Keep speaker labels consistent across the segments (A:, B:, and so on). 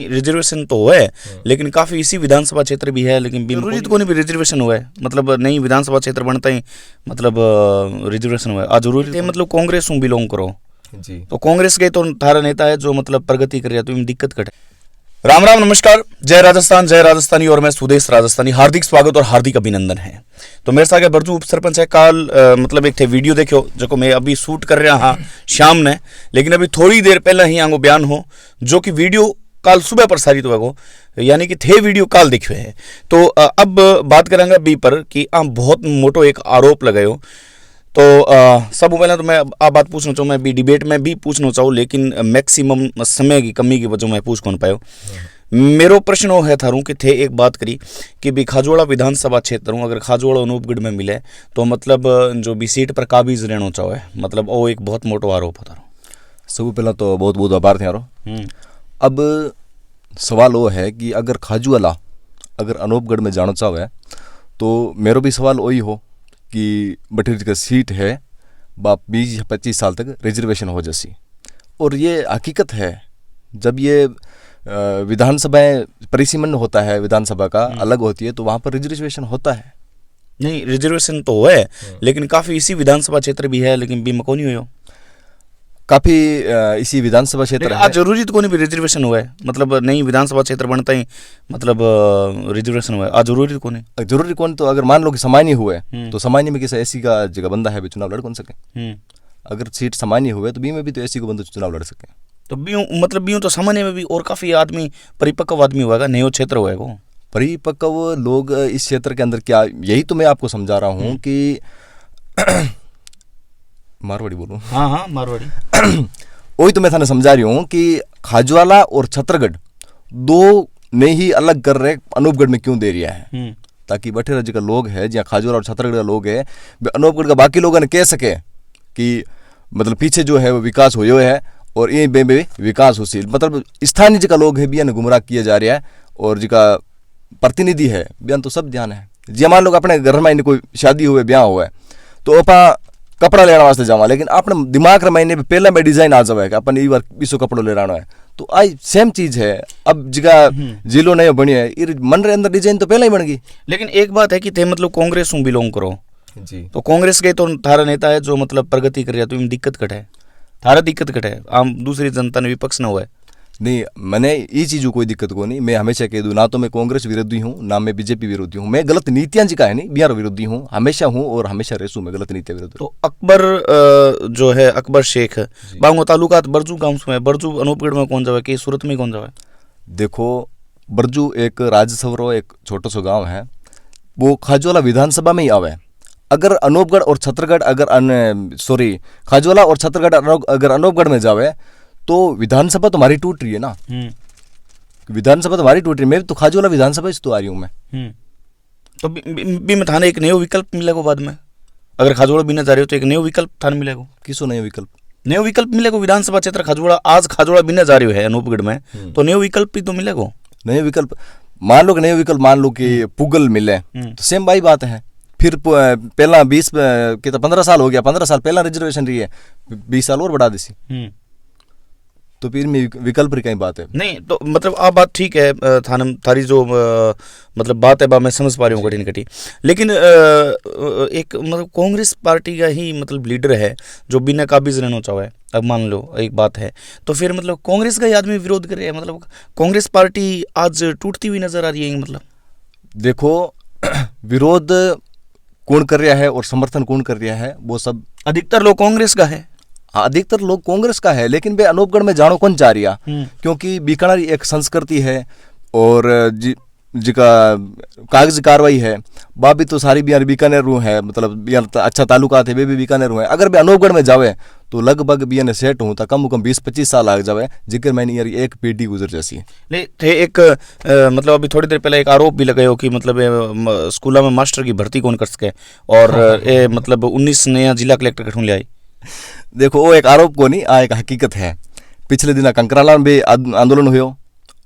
A: Reservation तो हुआ है, लेकिन काफी इसी विधानसभा क्षेत्र भी है, लेकिन जरूरी तो कोई भी रिजर्वेशन हुआ है, मतलब नई विधानसभा क्षेत्र बनता ही मतलब रिजर्वेशन हुआ है। आज जरूरी थे मतलब कांग्रेस में बिलोंग करो
B: जी,
A: तो कांग्रेस के तो थारा नेता है जो मतलब प्रगति कर रहा है, तो दिक्कत कट है। राम राम नमस्कार, जय राजस्थान, जय राजस्थानी और मैं सुदेश राजस्थानी, हार्दिक स्वागत और हार्दिक अभिनंदन है। तो मेरे साथ बरजू उप सरपंच है। काल मतलब एक थे वीडियो देखो जो मैं अभी शूट कर रहा हाँ शाम ने, लेकिन अभी थोड़ी देर पहले ही आंगो बयान हो जो कि वीडियो काल सुबह प्रसारित हुआ, यानी कि थे वीडियो काल दिखे है। तो अब बात करेंगे बी पर कि आप बहुत मोटो एक आरोप लगायो। तो सब पहले तो मैं आप बात पूछना चाहूँ, मैं भी डिबेट में भी पूछना चाहूँ, लेकिन मैक्सिमम समय की कमी की वजह मैं पूछ कौन पायो। मेरो प्रश्न वो है थारू कि थे एक बात करी कि भी खाजोड़ा विधानसभा क्षेत्र हूँ, अगर खाजोड़ा अनूपगढ़ में मिले तो मतलब जो भी सीट पर काबिज रहना चाहे, मतलब वो एक बहुत मोटो आरोप होता।
B: सब पहला तो बहुत बहुत आभार थे यारो। अब सवाल वो है कि अगर खाजूवाला अगर अनूपगढ़ में जाना चाहे तो मेरो भी सवाल वही हो कि बठीर का सीट है बाप 20-25 साल तक रिजर्वेशन हो जैसी। और ये हकीकत है, जब ये विधानसभाएं परिसीमन होता है, विधानसभा का अलग होती है, तो वहाँ पर रिजर्वेशन होता है।
A: नहीं, रिजर्वेशन तो हुआ है, लेकिन काफी इसी विधानसभा क्षेत्र भी है, लेकिन बीमा को नहीं हो
B: काफी इसी विधानसभा क्षेत्र
A: आज जरूरी तो कोई भी रिजर्वेशन हुआ है, मतलब नई विधानसभा क्षेत्र बनता ही मतलब रिजर्वेशन हुआ है। आज जरूरी तो कौन
B: जरूरी कौन, तो अगर मान लो कि सामान्य हुए तो सामान्य में किसी ऐसी का जगह बंदा है भी चुनाव लड़ कौन सके। अगर सीट सामान्य हुए तो बी में भी तो ऐसी को बंदा चुनाव लड़ सके। तो
A: बीयू मतलब बीयू तो सामान्य में भी और काफी आदमी परिपक्व आदमी हुआ, नयो क्षेत्र हुआ।
B: परिपक्व लोग इस क्षेत्र के अंदर क्या, यही तो मैं आपको समझा रहा हूँ कि मारवाड़ी बोलूं।
A: हाँ मारवाड़ी
B: वही तो मैं थाने समझा रही हूँ कि खाजवाला और छत्तरगढ़ दो ने ही अलग कर रहे अनूपगढ़ में क्यों दे रिया है, ताकि बठे राज्य का लोग है जहाँ खाजवाला और छत्तरगढ़ का लोग है अनूपगढ़ का बाकी लोगों ने कह सके कि मतलब पीछे जो है वो विकास हो है और ये बे विकास हो सी, मतलब स्थानीय जिका लोग है बियान गुमराह किया जा रहा है और जिका प्रतिनिधि है बियान तो सब ध्यान है। जी मान लोग अपने घर में कोई शादी हुए ब्याह हुआ है तो अपा कपड़ा लेने वास्ते जावा, लेकिन अपने दिमाग रे महीने पहले में डिजाइन आ जावे कि अपन ये बार 20 कपड़ो ले रहा है, तो आई सेम चीज है। अब जगह जिलो नहीं बनी है, मन रे अंदर डिजाइन तो पहले ही बन गई।
A: लेकिन एक बात है कि थे मतलब कांग्रेस में बिलोंग करो
B: जी,
A: तो कांग्रेस के तो थारा नेता है जो मतलब प्रगति कर रहा है, तो इनमें दिक्कत कट है, थारा दिक्कत कट है, आम दूसरी जनता ने विपक्ष न हुआ है।
B: नहीं, मैंने ये चीज़ों कोई दिक्कत को नहीं। मैं हमेशा कह दूँ, ना तो मैं कांग्रेस विरोधी हूँ ना मैं बीजेपी विरोधी हूँ। मैं गलत नीतियाँ जी का है नहीं, बिहार विरोधी हूँ, हमेशा हूँ और हमेशा रेसू में गलत नीतियाँ विरोधी।
A: तो अकबर जो है अकबर शेख बांगो तालुका बरजू गाँव में, बरजू अनूपगढ़ में कौन जावे कि सूरत में कौन जावे?
B: देखो, बरजू एक राजसवरो एक छोटा सा गाँव है, वो खाजवाला विधानसभा में ही आवे। अगर अनूपगढ़ और छत्तरगढ़ खाजवाला और छत्तरगढ़ अगर अनूपगढ़ में जावे तो विधानसभा तो हमारी टूट रही है ना। विधानसभा तो हमारी टूट रही है, मैं तो खाजोला विधानसभा से तो आ रही हूँ मैं।
A: तो भी में थाने एक नयो विकल्प मिलेगा बाद में, अगर खाजोड़ा बिना जा रहे हो तो एक नयो विकल्प थाने मिलेगा।
B: किसो नयो विकल्प?
A: नयो विकल्प मिलेगा विधानसभा क्षेत्र खाजोड़ा, आज खाजोड़ा बिना जा रहे है अनूपगढ़ में, तो नयो विकल्प भी तो मिलेगा।
B: नयो विकल्प मान लो कि नयो विकल्प मान लो कि पुगल मिले तो सेम भाई बात है। फिर पहला 20 के तो 15 साल हो गया, 15 साल पहला रिजर्वेशन रही है, 20 साल और बढ़ा दी, तो फिर विकल्प की कहीं बात है
A: नहीं। तो मतलब आप बात ठीक है, थारी जो मतलब बात है मैं समझ पा रही हूँ कठिन कठी, लेकिन एक मतलब कांग्रेस पार्टी का ही मतलब लीडर है जो बिना काबिज रहना चाहे। अब मान लो एक बात है तो फिर मतलब कांग्रेस का ही आदमी विरोध कर रहे हैं, मतलब कांग्रेस पार्टी आज टूटती हुई नजर आ रही है। मतलब
B: देखो, विरोध कौन कर रहा है और समर्थन कौन कर रहा है, वो सब
A: अधिकतर लोग कांग्रेस का है।
B: अधिकतर लोग कांग्रेस का है, लेकिन वे अनूपगढ़ में जानो कौन जा रहा, क्योंकि बीकानेर एक संस्कृति है और जिका कागज कार्रवाई है वह भी तो सारी बिहार बीकानेर है, मतलब बिहार अच्छा तालुका थे वे भी बीकानेर है। अगर वे अनूपगढ़ में जावे तो लगभग बिया ने सेट हूँ तो कम से कम 20-25 साल आ जावे, जिक्र मैंने यार एक पीढ़ी गुजर जैसी
A: ले थे। एक मतलब अभी थोड़ी देर पहले एक आरोप भी लगायो कि मतलब स्कूलों में मास्टर की भर्ती कौन कर सके और मतलब 19 नया जिला कलेक्टर कठून ले आई।
B: देखो, वो एक आरोप को नहीं, एक हकीकत है। पिछले दिन कंकराला में भी आंदोलन हुए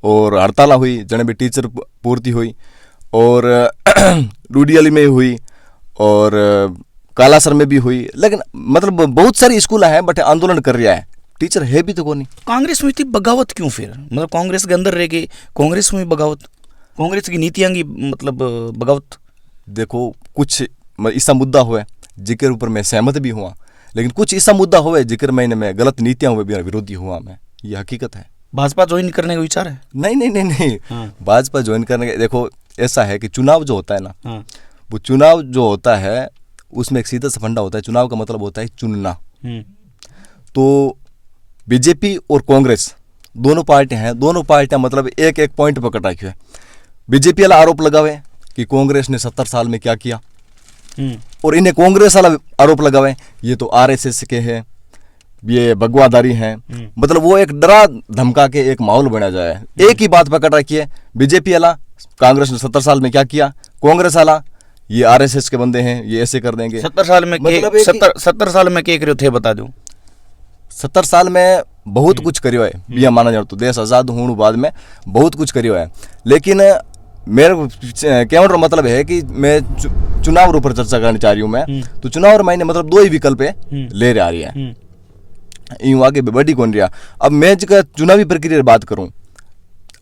B: और हड़ताल हुई, जने भी टीचर पूर्ति हुई और रूडियाली में हुई और कालासर में भी हुई, लेकिन मतलब बहुत सारी स्कूल हैं बट आंदोलन कर रहा है टीचर है भी तो कौन नहीं।
A: कांग्रेस में इतनी बगावत क्यों फिर, मतलब कांग्रेस के अंदर रह के कांग्रेस में बगावत, कांग्रेस की नीतियां की मतलब बगावत।
B: देखो कुछ ऐसा मुद्दा हुआ जिक्र ऊपर मैं सहमत भी हुआ, लेकिन कुछ ऐसा मुद्दा हुआ जिक्र मैं गलत नीतियां हुए भी विरोधी हुआ मैं, ये हकीकत है।
A: भाजपा ज्वाइन करने का विचार है?
B: नहीं नहीं नहीं नहीं,
A: हाँ।
B: भाजपा ज्वाइन करने का, देखो ऐसा है कि चुनाव जो होता है ना,
A: हाँ।
B: वो चुनाव जो होता है उसमें एक सीधा सा फंडा होता है, चुनाव का मतलब होता है चुनना। तो बीजेपी और कांग्रेस दोनों पार्टियां हैं, दोनों पार्टियां मतलब एक एक पॉइंट पकड़ रखी है। बीजेपी वाला आरोप लगावे कि कांग्रेस ने 70 साल में क्या किया, और इन्हें कांग्रेस वाला आरोप लगावे ये तो आरएसएस के हैं, ये भगवादारी हैं। मतलब वो एक डरा धमका के एक माहौल बना जाए। एक ही बात पकड़ रखी है, बीजेपी वाला कांग्रेस ने 70 साल में क्या किया, कांग्रेस वाला ये आरएसएस के बंदे हैं, ये ऐसे कर देंगे।
A: 70 साल में
B: मतलब
A: 70 साल में क्या करो थे बता दो।
B: 70 साल में बहुत कुछ करियो है, बिया माना जाए तो देश आजाद होने बाद में बहुत कुछ करियो है। लेकिन मेरे कहने का मतलब है कि मैं चुनाव ऊपर चर्चा करनी चाह रही हूँ मैं, तो चुनाव और मैंने मतलब दो ही विकल्प है ले रहा रही है, यूं आगे बढ़ी कौन रहा। अब मैं जगह चुनावी प्रक्रिया की बात करूं,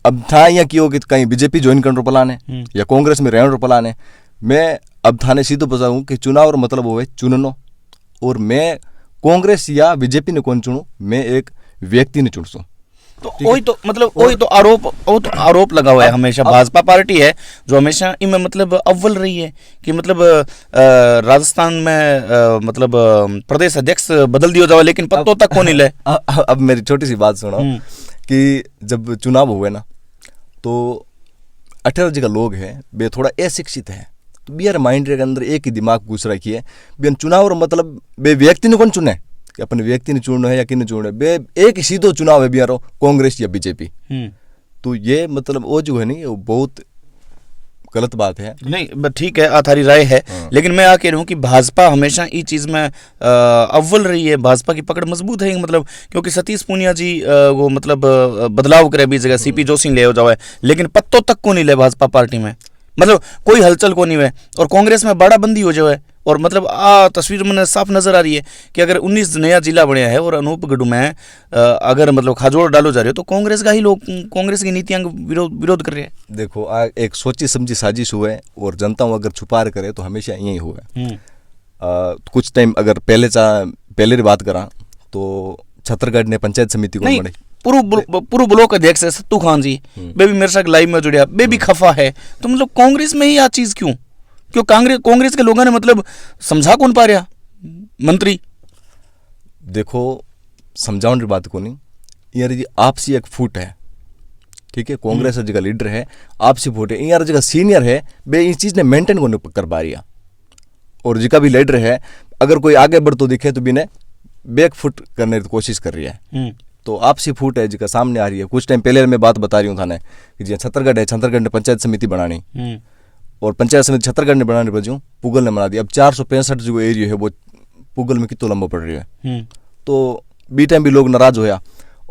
B: अब था या कि हो कि कहीं बीजेपी ज्वाइन करने प्लान है या कांग्रेस में रहने प्लान है। मैं अब थाने सीधो बताऊं कि चुनाव और मतलब वो है चुननो, और मैं कांग्रेस या बीजेपी ने कौन चुनूं, मैं एक व्यक्ति ने चुनसूं।
A: तो वही तो मतलब वही तो आरोप लगा हुआ है हमेशा। भाजपा पार्टी है जो हमेशा इनमें मतलब अव्वल रही है कि मतलब राजस्थान में मतलब प्रदेश अध्यक्ष बदल दिया जाए लेकिन पत्तों तक कौन ले।
B: अब मेरी छोटी सी बात सुनो कि जब चुनाव हुए ना तो 18 जगह लोग हैं वे थोड़ा अशिक्षित है, तो बिहार माइंड के अंदर एक ही दिमाग घुस रखी है बेन चुनाव और मतलब बे व्यक्ति ने कौन चुने कि अपने व्यक्ति ने चुनना है या किन चुनना है, बे एक ही सीधो चुनाव है बिहार कांग्रेस या बीजेपी। तो ये मतलब वो जो है नहीं वो बहुत गलत बात है।
A: नहीं ठीक है, आधारी राय है। लेकिन मैं कह रहा हूँ कि भाजपा हमेशा इस चीज में अव्वल रही है, भाजपा की पकड़ मजबूत है। मतलब क्योंकि सतीश पूनिया जी वो मतलब बदलाव करे भी जगह सीपी जोशी ले जाओ है, लेकिन पत्तों तक को नहीं ले भाजपा पार्टी में, मतलब कोई हलचल को नहीं है। और कांग्रेस में बड़ा बंदी हो जाए, और मतलब तस्वीर में साफ नजर आ रही है कि अगर 19 नया जिला बनया है और अनूपगढ़ में अगर मतलब खाजोड़ डालो जा रहे हो तो कांग्रेस का ही लोग कांग्रेस की नीतियां विरोध कर रहे हैं।
B: देखो एक सोची समझी साजिश हुआ है और जनता अगर छुपा करे तो हमेशा यही हुआ है। कुछ टाइम अगर पहले की बात करा तो छत्तीसगढ़ ने पंचायत समिति को बने
A: पूर्व ब्लॉक अध्यक्ष है सत्तू खान जी, वे भी मेरे साथ लाइव में जुड़िया, वे भी खफा है। तो मतलब कांग्रेस में ही आ चीज क्यों कांग्रेस के लोगों ने मतलब समझा कौन पा रहा मंत्री।
B: देखो समझाने की बात को नहीं यार, ये आपसी एक फूट है, ठीक है। कांग्रेस जगह लीडर है, आपसी फूट है, यार जगह सीनियर है वे इस चीज ने मेंटेन को कर पा रही है। और जिका भी लीडर है अगर कोई आगे बढ़ तो दिखे तो भी ने बैक फुट करने की कोशिश कर रही है। तो आपसी फूट है जिका सामने आ रही है। कुछ टाइम पहले मैं बात बता रही हूँ थाने कि जी छत्तीसगढ़ है, छत्तीसगढ़ ने पंचायत समिति बनानी और पंचायत समिति छत्तीसगढ़ ने बनाने पर जो पुगल ने बना दी। अब 465 जो एरिया है वो पुगल में कितना लंबा पड़ रही है। तो बी टाइम भी लोग नाराज होया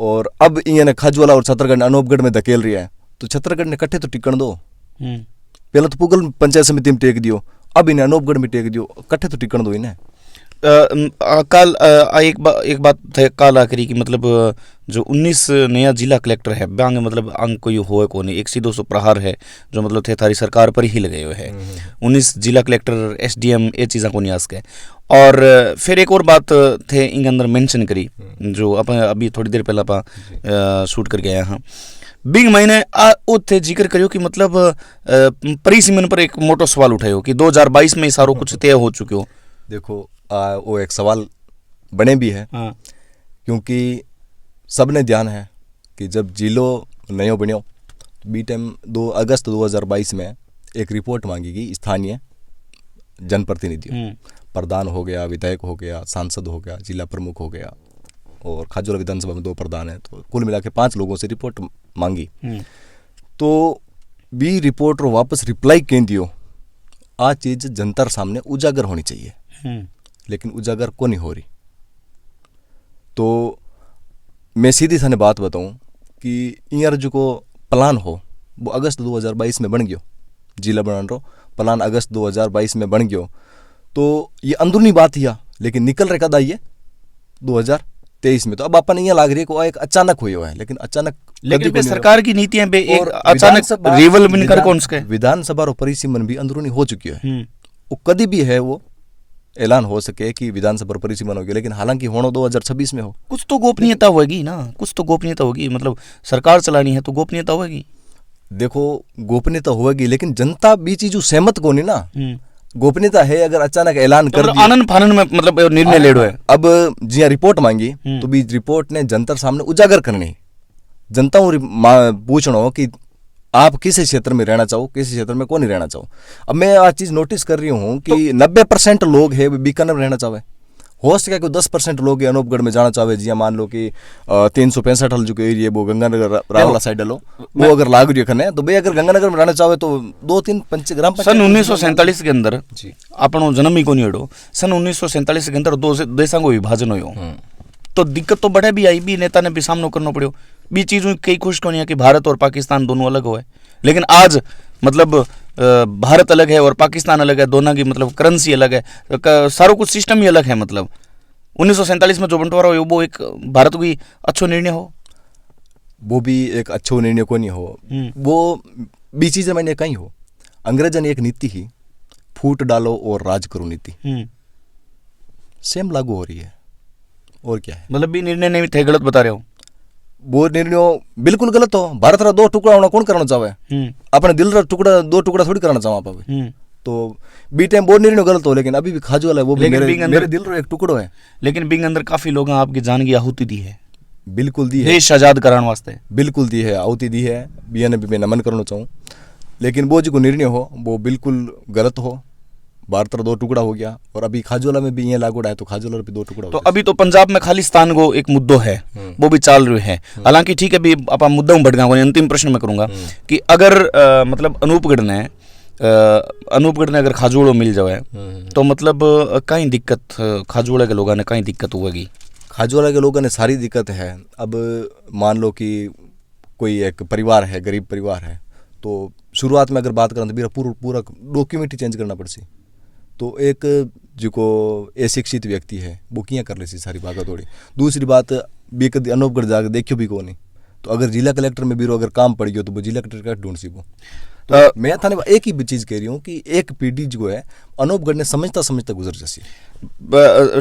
B: और अब इन्हें खाजवाला और छत्तीसगढ़ ने अनूपगढ़ में धकेल रही है। तो छत्तीसगढ़ ने कट्ठे तो टिकन दो, पहले तो पुगल पंचायत समिति में टेक दियो, अब इन्हें अनूपगढ़ में टेक दियो, कट्ठे तो टिकन दो इन्हें।
A: कल एक बात थे काल आखिरी की मतलब जो 19 नया जिला कलेक्टर है बांग मतलब अंग कोई होए को नहीं, 100 प्रहार है जो मतलब थे थारी सरकार पर ही लगे हुए है। 19 जिला कलेक्टर एसडीएम ये चीज़ा को नहीं आस के। और फिर एक और बात थे इंग अंदर मेंशन करी जो अपन अभी थोड़ी देर पहले आप शूट करके आया हाँ बिग महीने थे जिक्र करियो कि मतलब परिसीमन पर एक मोटो सवाल उठायो कि 2022 में सारो कुछ तय हो चुके हो।
B: देखो वो एक सवाल बने भी है क्योंकि सबने ध्यान है कि जब जिलो नयो बनियो बी टाइम 2 अगस्त 2022 में एक रिपोर्ट मांगी गई स्थानीय जनप्रतिनिधियों, प्रधान हो गया, विधायक हो गया, सांसद हो गया, जिला प्रमुख हो गया और खाजोला विधानसभा में 2 प्रधान है, तो कुल मिला के 5 लोगों से रिपोर्ट मांगी। तो बी रिपोर्ट और वापस रिप्लाई कह दियो आ चीज जनता सामने उजागर होनी चाहिए, लेकिन उजागर को नहीं हो रही। तो मैं सीधी थाने बात बताऊं कि यार जो को प्लान हो वो अगस्त 2022 में बन गयो, जिला बनाने रो प्लान अगस्त 2022 में बन गयो। तो ये अंदरूनी बात ही लेकिन निकल रहा कदा ये 23 में। तो अब अपन यहाँ लाग रही है को एक अचानक हुई है, लेकिन अचानक
A: लेकिन
B: कभी
A: बे
B: को नहीं
A: सरकार की नीतियां बे
B: हुआ।
A: एक
B: और
A: अचानक
B: विधानसभा-
A: रिवल बिन कर
B: विधान-
A: कौन सके
B: विधानसभा और परिसीमन भी अंदरूनी हो चुकी है।
A: हम्म।
B: वो कभी भी है वो ऐलान हो सके कि विधानसभा और परिसीमन होगी, लेकिन हालांकि होना 2026 में हो।
A: कुछ तो गोपनीयता होगी ना, कुछ तो गोपनीयता होगी, मतलब सरकार चलानी है तो गोपनीयता होगी।
B: देखो गोपनीयता होगी, लेकिन जनता भी चीजू सहमत को नहीं ना। गोपनीयता है अगर अचानक ऐलान कर
A: मतलब
B: दिया।
A: आनंद फानंद में मतलब निर्णय लेड़ो है।
B: अब जिया रिपोर्ट मांगी तो भी रिपोर्ट ने जनता सामने उजागर करनी, जनता पूछना हो कि आप किस क्षेत्र में रहना चाहो, किस क्षेत्र में कौन नहीं रहना चाहो। अब मैं आज चीज नोटिस कर रही हूँ कि 90% लोग है बीकानेर में रहना चाहे, हो सके कोई 10% लोग अनूपगढ़ में जाना चाहे। जिया मान लो कि 365 हल जो एरिया वो गंगानगर रावला साइड लो वो अगर लाग रही है तो भाई अगर गंगानगर में रहना चाहे तो 2-3 ग्राम
A: सन 1947 के अंदर अपनो जन्म ही को नहीं अड़ो। सन 1947 के अंदर दो देशों को विभाजन हो, तो दिक्कत तो बढ़े भी आई, भी नेता ने भी सामना करना पड़ो। भी चीज कई खुश को नहीं है कि भारत और पाकिस्तान दोनों अलग हो है, लेकिन आज मतलब भारत अलग है और पाकिस्तान अलग है, दोनों की मतलब करेंसी अलग है, सारो कुछ सिस्टम ही अलग है। मतलब 1947 में जो बंटवारा हो वो एक भारत को अच्छो निर्णय हो,
B: वो भी एक अच्छो निर्णय को नहीं हो। वो भी चीजें मैंने कही हो, अंग्रेजन एक नीति ही फूट डालो और राज करो नीति सेम लागू हो रही है। और क्या है,
A: मतलब भी निर्णय नहीं थे, गलत बता रहे हो।
B: वो निर्णय बिल्कुल गलत हो। भारत रा 2 टुकड़ा होना कौन करना चाहे, अपने दिल रा टुकड़ा 2 टुकड़ा थोड़ी करना चाहो आप। तो बी टाइम वो निर्णय गलत हो, लेकिन अभी भी खाजू वाला है वो भी मेरे दिल रा एक टुकड़ो है।
A: लेकिन बिंग अंदर काफी लोग आपकी जान की आहुति दी है,
B: बिल्कुल दी है,
A: देश आजाद कराने वास्ते
B: बिल्कुल दी है, आहुति दी है, बिया ने भी मैं नमन करना चाहूँ। लेकिन वो जो निर्णय हो वो बिल्कुल गलत हो। भारत रा 2 टुकड़ा हो गया, और अभी खाजोला में भी ये लागू है तो खाजोला भी 2 टुकड़ा हो
A: तो अभी तो पंजाब में खालिस्तान को एक मुद्दो है, वो भी चाल रही है। हालांकि ठीक है, भी आप मुद्दा में बढ़ गया। अंतिम प्रश्न मैं करूंगा कि अगर मतलब अनूपगढ़ ने अगर खाजोड़ो मिल जाए तो मतलब कहीं दिक्कत खाजोड़ा के लोगों ने कहीं दिक्कत होगी।
B: खाजोला के लोगों ने सारी दिक्कत है। अब मान लो कि कोई एक परिवार है, गरीब परिवार है, तो शुरुआत में अगर बात करें तो पूरा डॉक्यूमेंट ही चेंज करना पड़सी। तो एक जो अशिक्षित व्यक्ति है वो किया कर ले सारी भागा दौड़ी। दूसरी बात भी कभी अनूपगढ़ जाकर देखियो भी को नहीं, तो अगर जिला कलेक्टर में भी अगर काम पड़ गया तो वो जिला कलेक्टर का ढूंढ सी वो। तो मैं थाने एक ही चीज कह रही हूँ कि एक पीढ़ी जो है अनूपगढ़ ने समझता समझता गुजर जैसी।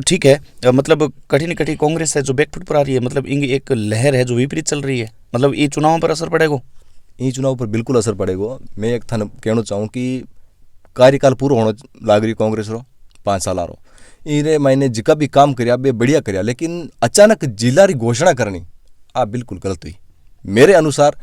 A: ठीक है, मतलब कठिन कांग्रेस है जो बैकफुट पर आ रही है, मतलब इंग एक लहर है जो विपरीत चल रही है, मतलब ये चुनावों पर असर पड़ेगा।
B: ये चुनाव पर बिल्कुल असर पड़ेगा। मैं एक थाने कहना चाहूँ कि कार्यकाल पूरा होना लाग रही कांग्रेस रो 5 साल रो, इन्हें मैंने जिका भी काम करया बे बढ़िया करया, लेकिन अचानक जिला री घोषणा करनी आ बिल्कुल गलत हुई। मेरे अनुसार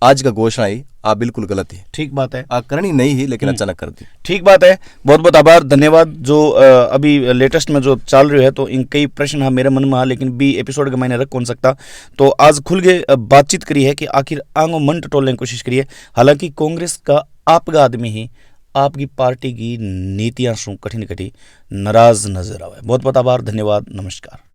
B: आज का घोषणा ही आ बिल्कुल गलत है।
A: ठीक बात है,
B: आ करनी नहीं ही, लेकिन अचानक कर दी।
A: ठीक बात है, बहुत बहुत आभार, धन्यवाद। जो अभी लेटेस्ट में जो चल रही है तो इन कई प्रश्न हाँ मेरे मन में हाँ, लेकिन बी एपिसोड का मैंने रख कौन सकता, तो आज खुल के बातचीत करी है कि आखिर आंगो मन टटोलने की कोशिश करी है। हालांकि कांग्रेस का आपका आदमी ही आपकी पार्टी की नीतियां सु कठिन नाराज नजर आवे। बहुत बहुत आभार, धन्यवाद, नमस्कार।